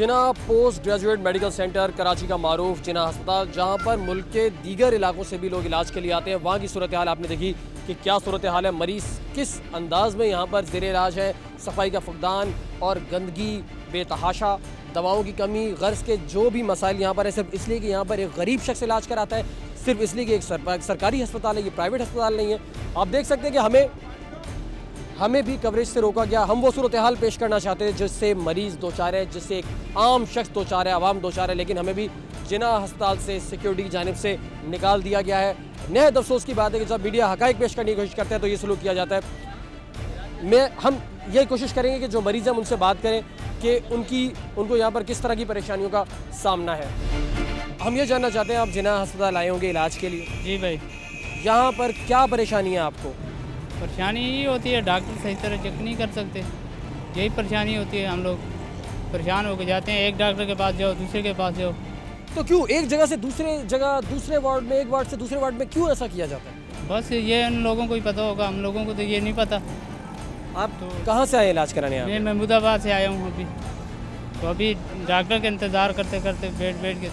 जिना post graduate medical center Karachi का मारूफ जिना अस्पताल, जहां पर मुल्क के दीगर इलाकों से भी लोग इलाज के लिए आते हैं। वहां की सूरत हाल आपने देखी कि क्या सूरत हाल है, मरीज़ किस अंदाज में यहाँ पर ज़ेर इलाज है। सफाई का फुकदान और गंदगी बेतहाशा, दवाओं की कमी, गर्ज के जो भी मसाइल यहाँ पर है, सिर्फ इसलिए कि यहाँ पर एक गरीब शख्स इलाज कराता है, सिर्फ इसलिए कि एक सरकारी अस्पताल है, ये प्राइवेट अस्पताल नहीं है। आप देख सकते हैं कि हमें भी कवरेज से रोका गया। हम वो सूरत हाल पेश करना चाहते हैं जिससे मरीज़ दो चार है, जिससे एक आम शख्स दो चार है, आवाम दो चार है, लेकिन हमें भी जिना अस्पताल से सिक्योरिटी की जानिब से निकाल दिया गया है। नहायत अफसोस की बात है कि जब मीडिया हक़ाइक़ पेश करने की कोशिश करते हैं तो ये सलूक किया जाता है। हम ये कोशिश करेंगे कि जो मरीज़ हैं उनसे बात करें कि उनको यहाँ पर किस तरह की परेशानियों का सामना है। हम ये जानना चाहते हैं, आप जिना अस्पताल आए होंगे इलाज के लिए। जी भाई, यहाँ पर क्या परेशानी है आपको? परेशानी यही होती है, डॉक्टर सही तरह चेक नहीं कर सकते, यही परेशानी होती है। हम लोग परेशान होकर जाते हैं, एक डॉक्टर के पास जाओ, दूसरे के पास जाओ। तो क्यों एक जगह से दूसरे जगह, दूसरे वार्ड में, एक वार्ड से दूसरे वार्ड में क्यों ऐसा किया जाता है? बस ये उन लोगों को ही पता होगा, हम लोगों को तो ये नहीं पता। आप तो कहाँ से आए इलाज कराने? मैं महमूदाबाद से आया हूँ अभी, तो अभी डॉक्टर का इंतज़ार करते करते बैठ के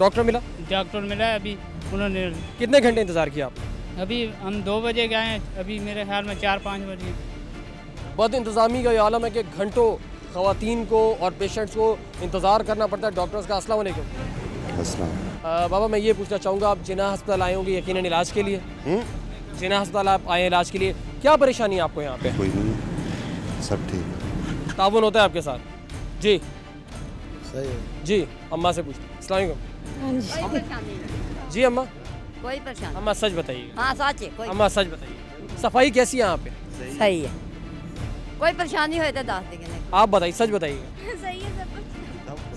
डॉक्टर मिला? डॉक्टर मिला है अभी। उन्होंने कितने घंटे इंतज़ार किया आप? अभी हम 2 बजे गए हैं, अभी मेरे ख्याल में 4-5 बजे। बद इंतज़ामी का ये आलम है कि घंटों ख़वातीन को और पेशेंट्स को इंतज़ार करना पड़ता है डॉक्टर्स का। अस्सलाम वालेकुम। अस्सलाम। बाबा, मैं ये पूछना चाहूँगा, आप जिना अस्पताल आए होंगे यकीनन इलाज के लिए। जिना अस्पताल आप आए इलाज के लिए, क्या परेशानी है आपको यहाँ पे? कोई नहीं, सब ठीक है। ताउन होता है आपके साथ? जी सही है। जी, अम्मा से पूछते हैं। अस्सलाम वालेकुम। जी अम्मा, कोई परेशानी? अम्मा सच बताइए। हाँ सच है, कोई अम्मा सच बताइए, सफाई कैसी है यहाँ पे? सही है। कोई परेशानी हो तो दस देंगे। आप बताइए, सच बताइए। सही है सब कुछ।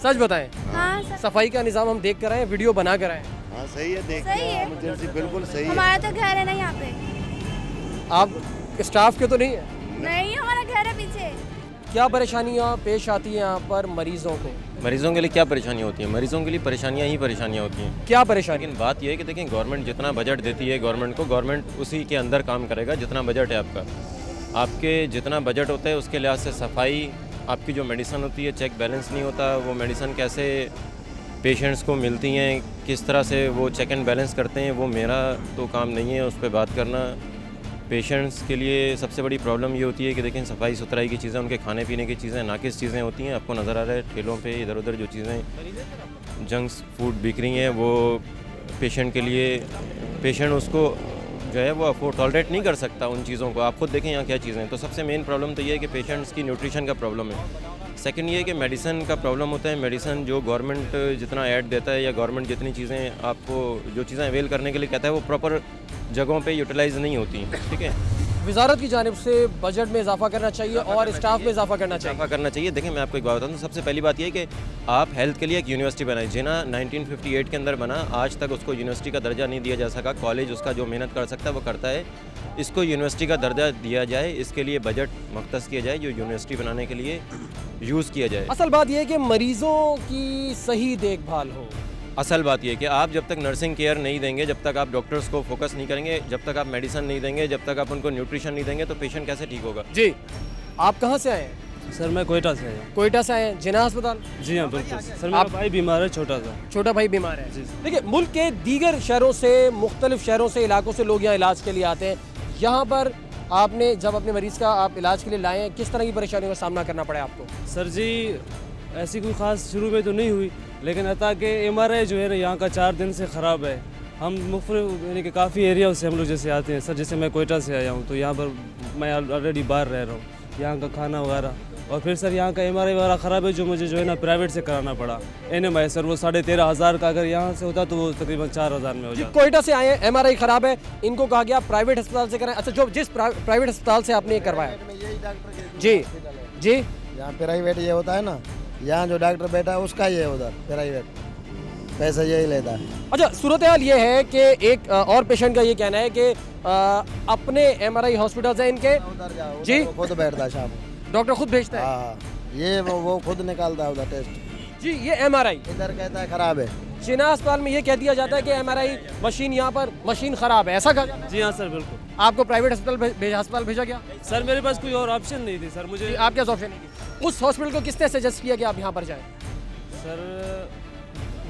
सच बताएं। हाँ सब सफाई का निज़ाम हम देख कर आए, वीडियो बना कर आए। हाँ सही है, देख सही है। इमरजेंसी बिल्कुल सही है। हमारा तो घर है ना यहाँ पे। आप स्टाफ के तो नहीं है? नहीं, हमारा घर है पीछे। क्या परेशानियाँ पेश आती हैं यहाँ पर मरीजों को? मरीज़ों के लिए क्या परेशानी होती है? मरीज़ों के लिए परेशानियाँ ही परेशानियाँ होती हैं। क्या परेशानी? लेकिन बात यह है कि देखिए, गवर्नमेंट जितना बजट देती है गवर्नमेंट उसी के अंदर काम करेगा जितना बजट है आपका। आपके जितना बजट होता है उसके लिहाज से सफाई, आपकी जो मेडिसिन होती है चेक बैलेंस नहीं होता। वो मेडिसिन कैसे पेशेंट्स को मिलती हैं, किस तरह से वो चेक एंड बैलेंस करते हैं, वो मेरा तो काम नहीं है उस पर बात करना। पेशेंट्स के लिए सबसे बड़ी प्रॉब्लम ये होती है कि देखें, सफाई सुथराई की चीज़ें, उनके खाने पीने की चीज़ें नाकिस चीज़ें होती हैं। आपको नज़र आ रहा है ठेलों पे इधर उधर जो चीज़ें जंक फूड बिक रही हैं, वो पेशेंट के लिए, पेशेंट उसको जो है वो अफोर्ड टॉलरेट नहीं कर सकता उन चीज़ों को। आप खुद देखें यहाँ क्या चीज़ें हैं। तो सबसे मेन प्रॉब्लम तो ये है कि पेशेंट्स की न्यूट्रिशन का प्रॉब्लम है। सेकंड ये है कि मेडिसिन का प्रॉब्लम होता है। मेडिसिन जो गवर्नमेंट जितना ऐड देता है या गवर्नमेंट जितनी चीज़ें आपको जो चीज़ें अवेल करने के लिए कहता है वो प्रॉपर जगहों पे यूटिलाइज़ नहीं होती, ठीक है। वजारत की जानिब से बजट में इजाफा करना चाहिए और स्टाफ में इजाफा करना चाहिए। देखिए, मैं आपको एक बात बताऊँ तो सबसे पहली बात यह है कि आप हेल्थ के लिए एक यूनिवर्सिटी बनाए। जिना 1958 के अंदर बना, आज तक उसको यूनिवर्सिटी का दर्जा नहीं दिया जा सका। कॉलेज उसका जो मेहनत कर सकता है वो करता है, इसको यूनिवर्सिटी का दर्जा दिया जाए। इसके लिए बजट मख्तस किया जाए जो यूनिवर्सिटी बनाने के लिए यूज़ किया जाए। असल बात यह है कि मरीजों की सही देखभाल हो। असल बात यह है कि आप जब तक नर्सिंग केयर नहीं देंगे, जब तक आप डॉक्टर्स को फोकस नहीं करेंगे, जब तक आप मेडिसिन नहीं देंगे, जब तक आप उनको न्यूट्रिशन नहीं देंगे, तो पेशेंट कैसे ठीक होगा? जी, आप कहाँ से आए हैं? सर मैं कोयटा से आया। कोयटा से आए हैं, जिना अस्पताल? जी हाँ बिल्कुल सर, मेरा भाई बीमार है, छोटा भाई बीमार है। देखिए, मुल्क के दीगर शहरों से, मुख्तलिफ शहरों से, इलाकों से लोग यहाँ इलाज के लिए आते हैं। यहाँ पर आपने जब अपने मरीज़ का आप इलाज के लिए लाए हैं, किस तरह की परेशानियों का सामना करना पड़ा आपको? सर जी ऐसी कोई ख़ास शुरू में तो नहीं हुई, लेकिन अता के MRI जो है ना यहाँ का 4 दिन से ख़राब है। हम मुख्तलिफ यानी कि काफ़ी एरिया से हम लोग जैसे आते हैं सर, जैसे मैं कोयटा से आया हूँ तो यहाँ पर मैं ऑलरेडी बाहर रह रहा हूँ, यहाँ का खाना वगैरह, और फिर सर यहाँ का MRI वगैरह ख़राब है जो मुझे जो है ना प्राइवेट से कराना पड़ा। NMI सर वो 13,500 का, अगर यहाँ से होता तो वो तकरीबन 4,000 में हो जाता। कोयटा से आए हैं, MRI ख़राब है, इनको कहा गया प्राइवेट अस्पताल से कराएं। अच्छा, जो जिस प्राइवेट अस्पताल से आपने करवाया? जी जी, यहाँ प्राइवेट ये होता है ना, यहाँ जो डॉक्टर बैठा है उसका ये उधर प्राइवेट पैसा यही लेता है। अच्छा, सूरत हाल ये है कि एक और पेशेंट का ये कहना है कि अपने MRI हॉस्पिटल से इनके जी खुद बैठता है शाम, डॉक्टर खुद भेजता है। हाँ, ये वो खुद निकालता है उधर टेस्ट। जी, ये MRI इधर कहता है ख़राब है। जिना अस्पताल में ये कह दिया जाता है कि MRI मशीन यहाँ पर मशीन ख़राब है, ऐसा कहा जाता है? जी हाँ सर बिल्कुल। आपको प्राइवेट अस्पताल भेजा गया? सर मेरे पास कोई और ऑप्शन नहीं थी सर, मुझे आप क्या ऑप्शन नहीं थी? उस हॉस्पिटल को किसने सजेस्ट किया कि आप यहाँ पर जाएं? सर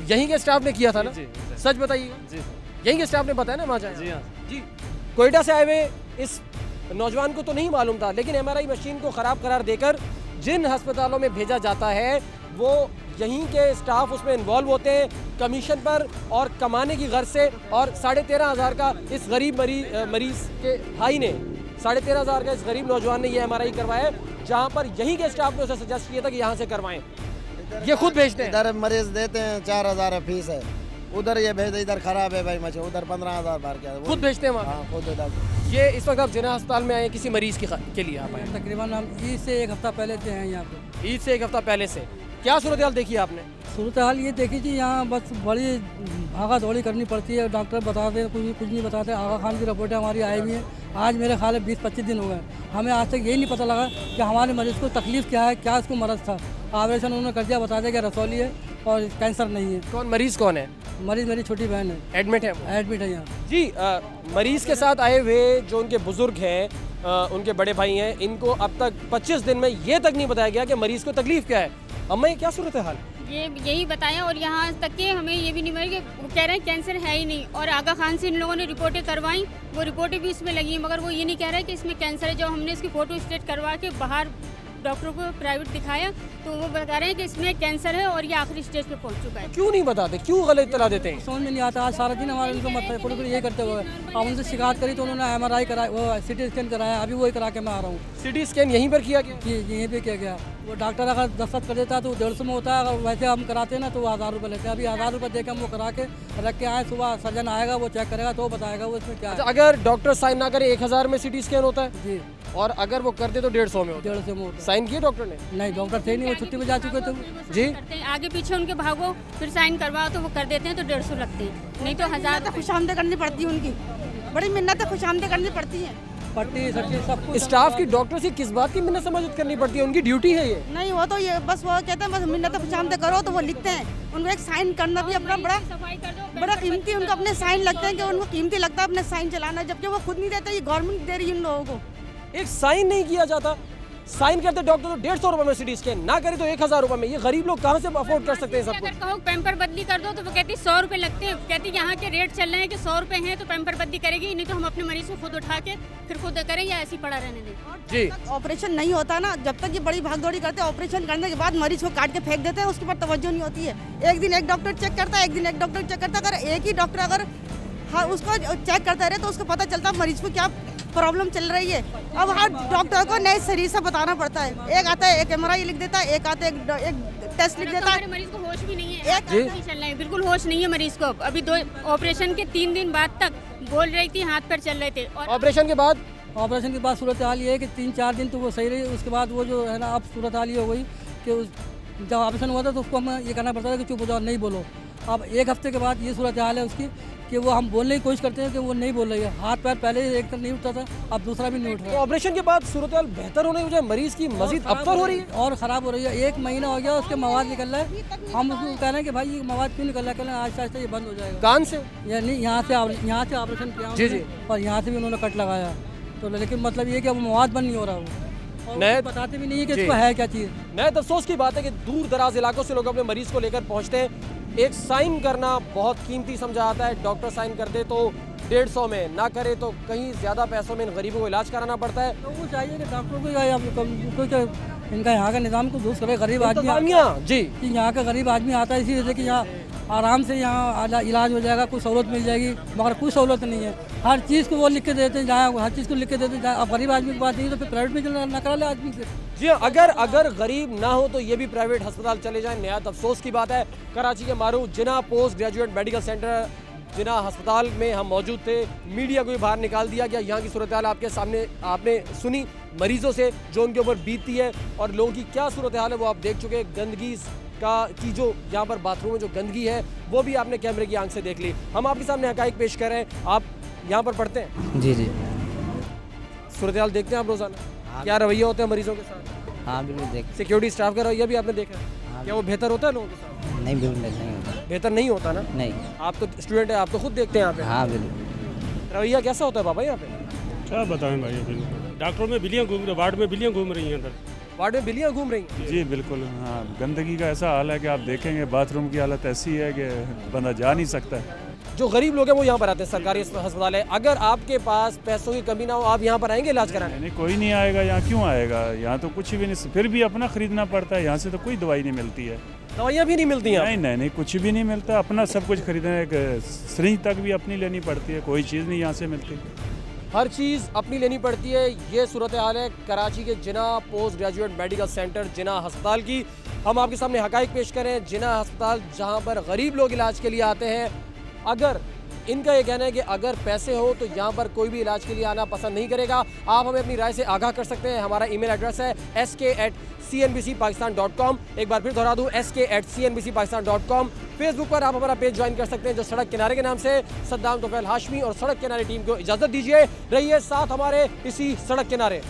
यहीं के स्टाफ ने किया था ना? जी सच बताइएगा, जी सर यहीं के स्टाफ ने बताया ना वहाँ जाए? जी हाँ जी। कोयटा से आए हुए इस नौजवान को तो नहीं मालूम था, लेकिन एमआरआई मशीन को ख़राब करार देकर जिन अस्पतालों में भेजा जाता है वो यहीं के स्टाफ उसमें इन्वॉल्व होते हैं कमीशन पर और कमाने की गर्ज से। और 13,500 का इस गरीब मरीज के भाई ने 13,500 का इस गरीब नौजवान ने ये एमआरआई करवाया, जहाँ पर यहीं के स्टाफ ने उसे सजेस्ट किया था कि यहाँ से करवाएं। ये खुद भेजते हैं। इधर मरीज देते हैं 4,000 है फीस है, उधर ये भेज इधर खराब है भाई मचे, उधर 15,000 भर के खुद भेजते हैं वहाँ। हाँ खुद इधर। ये इस वक्त आप जिना अस्पताल में आए किसी मरीज के लिए आप आए? तकरीबन हम ईद से एक हफ्ता पहले से हैं यहाँ पे। ईद से एक हफ्ता पहले से क्या सूरत हाल देखी आपने? सूरत हाल ये देखी थी, यहाँ बस बड़ी भागा दौड़ी करनी पड़ती है। डॉक्टर बताते हैं कुछ नहीं बताते। आगा खान की रिपोर्टें हमारी आई हुई हैं, आज मेरे ख्याल है 20-25 दिन हो गए। हमें आज तक यही नहीं पता लगा कि हमारे मरीज़ को तकलीफ़ क्या है, क्या इसको मरज़ था। ऑपरेशन उन्होंने कर दिया, बता दिया कि रसौली है और कैंसर नहीं है। कौन मरीज कौन है? मरीज़ मेरी छोटी बहन है, एडमिट है? एडमिट है यहाँ। जी मरीज के साथ आए हुए जो उनके बुजुर्ग हैं, उनके बड़े भाई हैं, इनको अब तक 25 दिन में ये तक नहीं बताया गया कि मरीज को तकलीफ क्या है। अम्मा ये क्या सूरत है हाल? ये यही बताया और यहाँ तक कि हमें ये भी नहीं मिला कि वो कह रहे हैं कैंसर है ही नहीं। और आगा खान से इन लोगों ने रिपोर्टें करवाई, वो रिपोर्टें भी इसमें लगी, मगर वो ये नहीं कह रहे कि इसमें कैंसर है। जब हमने इसकी फ़ोटो स्टेट करवा के बाहर डॉक्टरों को प्राइवेट दिखाया तो वो बता रहे हैं कि इसमें कैंसर है और ये आखिरी स्टेज पे पहुंच चुका है। क्यों नहीं बताते, क्यों गलत इत्तला देते हैं? समझ में नहीं आता। आज सारा दिन हमारे उनको मतलब पूरी ये करते हुए अब उनसे शिकायत करी तो उन्होंने MRI कराया, वो CT स्कैन कराया, अभी वही करा के मैं आ रहा हूँ। CT स्कैन यहीं पर किया गया? जी यहीं पे किया गया। वो डॉक्टर अगर दस्तखत कर देता है तो 150 में होता है, अगर वैसे हम कराते हैं ना तो वो 1000 रुपये लेते हैं। अभी 1000 रुपये देकर हम वो करा के रख के आए, सुबह सर्जन आएगा वो चेक करेगा तो बताएगा वो इसमें क्या है। अगर डॉक्टर साइन ना करे 1000 में CT स्कैन होता है जी, और अगर वो करते तो 150 में होता है। 150 में होता साइन किए डॉक्टर ने? है। नहीं डॉक्टर थे नहीं, वो छुट्टी पे जा चुके थे। जी करते हैं आगे पीछे उनके भागो, फिर साइन करवाओ तो वो कर देते हैं तो 150 लगते हैं, नहीं तो 1000 खुशामदे करनी पड़ती है उनकी, बड़ी मिन्नत खुशामदे करनी पड़ती है। पट्टी सट्टी सब कुछ। स्टाफ की डॉक्टर से किस बात की मिन्नत समझ करनी पड़ती है? उनकी ड्यूटी है ये। नहीं वो तो ये बस वो कहते हैं बस मिन्नत खुशामदे करो तो वो लिखते हैं। उनको एक साइन करना भी अपना बड़ा कीमती, उनको अपने साइन लगते हैं कि उनको कीमती लगता है अपने साइन चलाना, जबकि वो खुद नहीं देते, ये गवर्नमेंट दे रही है इन लोगों को। एक साइन नहीं किया जाता, साइन करते डॉक्टर तो 150 रुपए में CT स्कैन, ना करे तो 1000 रुपए में। ये गरीब लोग कहाँ से अफोर्ड कर सकते हैं सब अगर कुछ? कहो पैम्पर बदली कर दो तो वो कहती 100 रुपये लगते हैं। कहती यहाँ के रेट चल रहे हैं कि 100 रुपये हैं तो पैम्पर बदली करेगी, नहीं तो हम अपने मरीज को खुद उठा के फिर खुद करें या ऐसे ही पड़ा रहने दें। जी ऑपरेशन नहीं होता ना, जब तक ये बड़ी भागदौड़ी करते हैं, ऑपरेशन करने के बाद मरीज को काट के फेंक देते हैं, उसके बाद तवज्जो नहीं होती है। एक दिन एक डॉक्टर चेक करता है, एक दिन एक डॉक्टर चेक करता है। अगर एक ही डॉक्टर अगर हाँ उसको चेक करता रहे तो उसको पता चलता मरीज को क्या प्रॉब्लम चल रही है। अब हर डॉक्टर को नए शरीर से बताना पड़ता है। एक आता है एक MRI लिख देता है, एक आता है एक टेस्ट लिख देता है। मरीज को होश भी नहीं है, नहीं चल रहा है, बिल्कुल होश नहीं है मरीज को। अभी 2 ऑपरेशन के 3 दिन बाद तक बोल रही थी, हाथ पर चल रहे थे। और ऑपरेशन के बाद सूरत हाल ये है कि 3-4 दिन तो वो सही रही, उसके बाद वो जो है ना अब सूरत हाल ये हो गई कि जब ऑपरेशन हुआ था तो उसको हमें ये करना पड़ता था कि चुप हो जाओ, नहीं बोलो। अब 1 हफ्ते के बाद ये सूरत हाल है उसकी कि वो हम बोलने की कोशिश करते हैं कि वो नहीं बोल रही है। हाथ पैर पहले एक तरफ नहीं उठता था, अब दूसरा भी नहीं उठ रहा है। ऑपरेशन के बाद सूरत हाल बेहतर होने की वजह मरीज की मजीद अबतर हो रही है और ख़राब हो रही है। 1 महीना हो गया उसके मवाद निकल रहा है, हम उसको कह रहे हैं कि भाई ये मवाद क्यों निकल रहा है, कह रहे हैं आहिस्ता आहिस्ता ये बंद हो जाएगा। कान से यानी यहाँ से ऑपरेशन किया जी जी, और यहाँ से भी उन्होंने कट लगाया, तो लेकिन मतलब ये कि अब मवाद बंद नहीं हो रहा वो, और नए बताते भी नहीं है कि इसको है क्या चीज़। नए अफसोस की बात है कि दूर दराज इलाकों से लोग अपने मरीज को लेकर पहुंचते हैं। एक साइन करना बहुत कीमती समझा आता है। डॉक्टर साइन कर दे तो 150 में, ना करे तो कहीं ज़्यादा पैसों में इन गरीबों को इलाज कराना पड़ता है। तो वो चाहिए कि डॉक्टरों को इनका यहाँ का निज़ाम को दूसरे गरीब आदमी जी कि यहाँ का गरीब आदमी आता है इसी वजह कि यहाँ आराम से यहाँ इलाज हो जाएगा, कुछ सहूलत मिल जाएगी, मगर कुछ सहूलत नहीं है। हर चीज़ को वो लिख के देते हैं, जहाँ हर चीज़ को लिख के देते हैं। अब गरीब आदमी की बात नहीं तो फिर प्राइवेट में ना करा ले आदमी फिर। जी अगर गरीब ना हो तो ये भी प्राइवेट अस्पताल चले जाएं। नहायत अफसोस की बात है। कराची के मारूफ जिना पोस्ट ग्रेजुएट मेडिकल सेंटर जिना अस्पताल में हम मौजूद थे। मीडिया को भी बाहर निकाल दिया गया। यहाँ की सूरत हाल आपके सामने आपने सुनी मरीजों से जो उनके ऊपर बीतती है और लोगों की क्या सूरत हाल है वो आप देख चुके। गंदगी की जो यहाँ पर बाथरूम में जो गंदगी है वो भी आपने कैमरे की आंख से देख ली। हम आपके सामने हकाइक पेश कर रहे हैं। आप यहाँ पर पढ़ते हैं? जी जी, सूरत हाल देखते हैं आप रोजाना? क्या रवैया होते हैं मरीजों के साथ? हाँ बिल्कुल देख। सिक्योरिटी स्टाफ का रवैया भी आपने देखा है? हाँ, क्या वो बेहतर होता है लोगों के साथ? नहीं बिल्कुल नहीं होता। बेहतर नहीं होता ना? नहीं। आप तो स्टूडेंट है, आप तो खुद देखते हैं यहाँ पे। हाँ बिल्कुल। रवैया कैसा होता है बाबा यहाँ पे? क्या बताएं भाई, अभी डॉक्टरों में बिलियाँ घूम रही, वार्ड में बिलियाँ घूम रही हैं अंदर। वार्ड में बिल्लियाँ घूम रही हैं। जी बिल्कुल, हाँ, गंदगी का ऐसा हाल है कि आप देखेंगे बाथरूम की हालत ऐसी है कि बंदा जा नहीं सकता। जो गरीब लोग हैं वो यहाँ पर आते हैं, सरकारी अस्पताल है। अगर आपके पास पैसों की कमी ना हो, आप यहाँ पर आएंगे इलाज कराने? नहीं, कोई नहीं आएगा यहाँ, क्यों आएगा? यहाँ तो कुछ भी नहीं, फिर भी अपना खरीदना पड़ता है। यहाँ से तो कोई दवाई नहीं मिलती है। दवाइयाँ भी नहीं मिलती हैं? नहीं, कुछ भी नहीं मिलता, अपना सब कुछ खरीदना है। एक सिरिंज तक भी अपनी लेनी पड़ती है, कोई चीज़ नहीं यहाँ से मिलती। हर चीज़ अपनी लेनी पड़ती है। ये सूरत हाल है कराची के जिना पोस्ट ग्रेजुएट मेडिकल सेंटर जिना अस्पताल की। हम आपके सामने हकाइक पेश करें। जिना अस्पताल जहाँ पर गरीब लोग इलाज के लिए आते हैं। अगर इनका ये कहना है कि अगर पैसे हो तो यहाँ पर कोई भी इलाज के लिए आना पसंद नहीं करेगा। आप हमें अपनी राय से आगाह कर सकते हैं। हमारा ईमेल एड्रेस है sk@cnbcpakistan.com। एक बार फिर दोहरा दूँ, sk@cnbcpakistan.com। फेसबुक पर आप हमारा पेज ज्वाइन कर सकते हैं जो सड़क किनारे के नाम से। सद्दाम तोफैल हाशमी और सड़क किनारे टीम को इजाज़त दीजिए। रहिए साथ हमारे इसी सड़क किनारे।